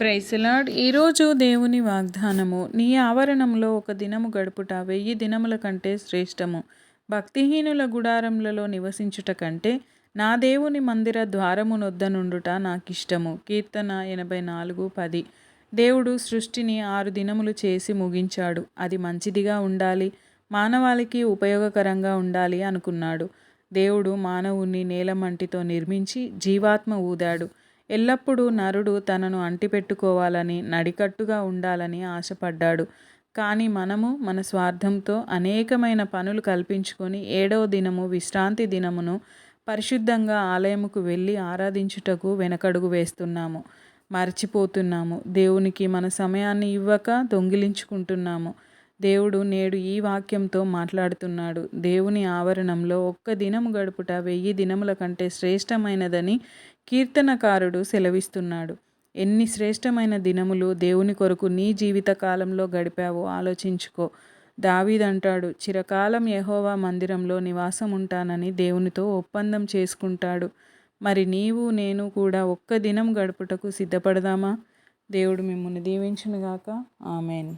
Praise lord. ఈరోజు దేవుని వాగ్దానము, నీ ఆవరణంలో ఒక దినము గడుపుట 1000 దినముల కంటే శ్రేష్టము. భక్తిహీనుల గుడారములలో నివసించుట కంటే నా దేవుని మందిర ద్వారమునొద్ద నుండుట నాకిష్టము. కీర్తన 84:10. దేవుడు సృష్టిని 6 దినములు చేసి ముగించాడు. అది మంచిదిగా ఉండాలి, మానవాళికి ఉపయోగకరంగా ఉండాలి అనుకున్నాడు. దేవుడు మానవుణ్ణి నేలమంటితో నిర్మించి జీవాత్మ ఊదాడు. ఎల్లప్పుడూ నరుడు తనను అంటిపెట్టుకోవాలని, నడికట్టుగా ఉండాలని ఆశపడ్డాడు. కానీ మనము మన స్వార్థంతో అనేకమైన పనులు కల్పించుకొని 7వ దినము విశ్రాంతి దినమును పరిశుద్ధంగా ఆలయముకు వెళ్ళి ఆరాధించుటకు వెనకడుగు వేస్తున్నాము, మర్చిపోతున్నాము. దేవునికి మన సమయాన్ని ఇవ్వక దొంగిలించుకుంటున్నాము. దేవుడు నేడు ఈ వాక్యంతో మాట్లాడుతున్నాడు. దేవుని ఆవరణంలో ఒక్క దినము గడుపుట 1000 దినముల కంటే శ్రేష్టమైనదని కీర్తనకారుడు సెలవిస్తున్నాడు. ఎన్ని శ్రేష్టమైన దినములు దేవుని కొరకు నీ జీవిత కాలంలో గడిపావో ఆలోచించుకో. దావీదంటాడు, చిరకాలం యెహోవా మందిరంలో నివాసం ఉంటానని దేవునితో ఒప్పందం చేసుకుంటాడు. మరి నీవు నేను కూడా ఒక్క దినం గడుపుటకు సిద్ధపడదామా? దేవుడు మిమ్మును దీవించునుగాక. ఆమేన్.